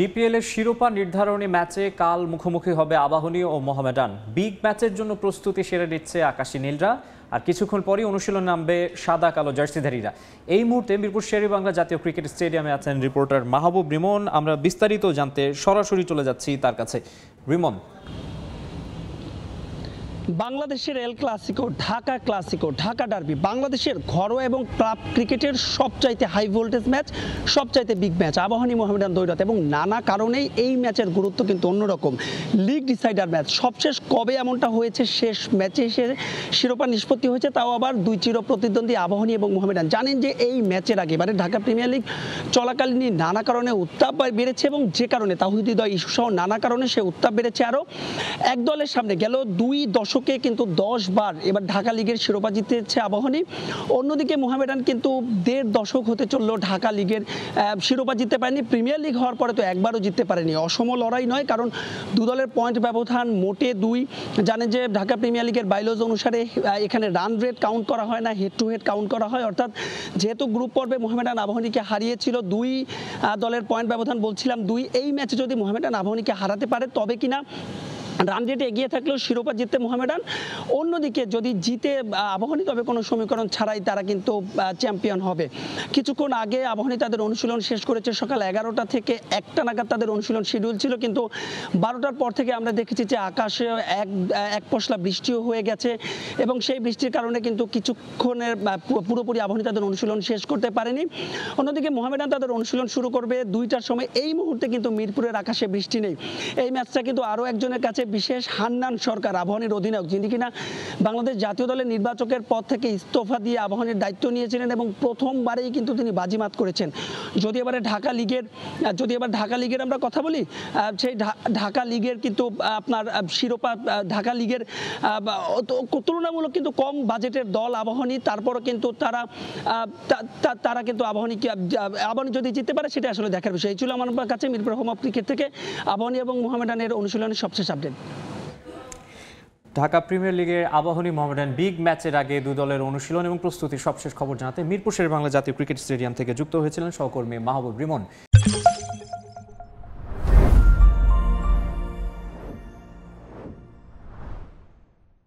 DPL এর শিরোপা নির্ধারণী ম্যাচে কাল মুখোমুখি হবে আবাহনী ও মোহামেডান। বিগ ম্যাচের জন্য প্রস্তুতি সেরে নিচ্ছে আকাশী নীলরা। আর কিছুক্ষণ পরই অনুশীলন নামবে সাদা কালো জার্সিধারীরা। এই মুহূর্তে মিরপুর শেরেবাংলা জাতীয় ক্রিকেট স্টেডিয়ামে আছেন রিপোর্টার মাহবুব রিমন। আমরা বিস্তারিত জানতে সরাসরি চলে যাচ্ছি তার কাছে। রিমন, বাংলাদেশের এল ক্লাসিকো, ঢাকা ডার্বি, বাংলাদেশের ঘরোয়া এবং ক্লাব ক্রিকেটের সবচাইতে হাই ভোল্টেজ ম্যাচ, সবচাইতে বিগ ম্যাচ আবাহনী মোহামেডান দ্বৈরথ। এবং নানা কারণেই এই ম্যাচের গুরুত্ব কিন্তু অন্যরকম। লিগ ডিসাইডার ম্যাচ, সবশেষ কবে এমনটা হয়েছে? শেষ ম্যাচে এসে শিরোপা নিষ্পত্তি হয়েছে, তাও আবার দুই চির প্রতিদ্বন্দ্বী আবাহনী এবং মোহামেডান। জানেন যে এই ম্যাচের আগে এবারে ঢাকা প্রিমিয়ার লিগ চলাকালীন নানা কারণে উত্তাপ বেড়েছে, এবং যে কারণে তাওহীদ হৃদয় ইস্যু সহ নানা কারণে সে উত্তাপ বেড়েছে। আরও এক দলের সামনে গেল 2 দশকে কিন্তু 10 বার এবার ঢাকা লিগের শিরোপা জিতেছে আবাহনী। অন্যদিকে মোহামেডান কিন্তু 1.5 দশক হতে চললো ঢাকা লিগের শিরোপা জিততে পারেনি। প্রিমিয়ার লিগ হওয়ার পরে তো একবারও জিততে পারেনি। অসম লড়াই নয়, কারণ দু দলের পয়েন্ট ব্যবধান মোটে 2। জানেন যে ঢাকা প্রিমিয়ার লিগের বাইলজ অনুসারে এখানে রান রেট কাউন্ট করা হয় না, হেড টু হেড কাউন্ট করা হয়। অর্থাৎ যেহেতু গ্রুপ পর্বে মোহামেডান আবাহনীকে হারিয়েছিল, 2 দলের পয়েন্ট ব্যবধান বলছিলাম 2। এই ম্যাচে যদি মোহামেডান আবাহনীকে হারাতে পারে তবে কিনা রান রেটে এগিয়ে থাকলেও শিরোপা জিততে মোহামেডান। অন্যদিকে যদি জিতে আবাহনী, তবে কোনো সমীকরণ ছাড়াই তারা কিন্তু চ্যাম্পিয়ন হবে। কিছুক্ষণ আগে আবাহনী তাদের অনুশীলন শেষ করেছে। সকাল 11টা থেকে 1টা নাগাদ তাদের অনুশীলন শিডিউল ছিল, কিন্তু 12টার পর থেকে আমরা দেখেছি যে আকাশে এক পশলা বৃষ্টিও হয়ে গেছে, এবং সেই বৃষ্টির কারণে কিন্তু কিছুক্ষণের পুরোপুরি আবাহনী তাদের অনুশীলন শেষ করতে পারেনি। অন্যদিকে মোহামেডান তাদের অনুশীলন শুরু করবে 2টার সময়। এই মুহূর্তে কিন্তু মিরপুরের আকাশে বৃষ্টি নেই। এই ম্যাচটা কিন্তু আরও একজনের কাছে বিশেষ, হান্নান সরকার, আবাহনীর অধিনায়ক, যিনি কিনা বাংলাদেশ জাতীয় দলের নির্বাচকের পদ থেকে ইস্তফা দিয়ে আবাহনীর দায়িত্ব নিয়েছিলেন, এবং প্রথমবারেই কিন্তু তিনি বাজিমাত করেছেন। যদি এবার ঢাকা লিগের আমরা কথা বলি, সেই ঢাকা লিগের কিন্তু আপনার শিরোপা, ঢাকা লিগের তুলনামূলক কিন্তু কম বাজেটের দল আবাহনী। তারপরও কিন্তু তারা কিন্তু আবাহনী যদি জিততে পারে সেটা আসলে দেখার বিষয়। এই ছিল আমার কাছে মিরপুর হোম অফ ক্রিকেট থেকে আবাহনী এবং মোহামেডানের অনুশীলনের সবশেষ আপডেট। ঢাকা প্রিমিয়ার লিগের আবাহনী মোহামেডান বিগ ম্যাচের আগে 2 দলের অনুশীলন এবং প্রস্তুতির সবশেষ খবর জানাতে মিরপুর শেরেবাংলা জাতীয় ক্রিকেট স্টেডিয়াম থেকে যুক্ত হয়েছিলেন সহকর্মী মাহবুব রিমন।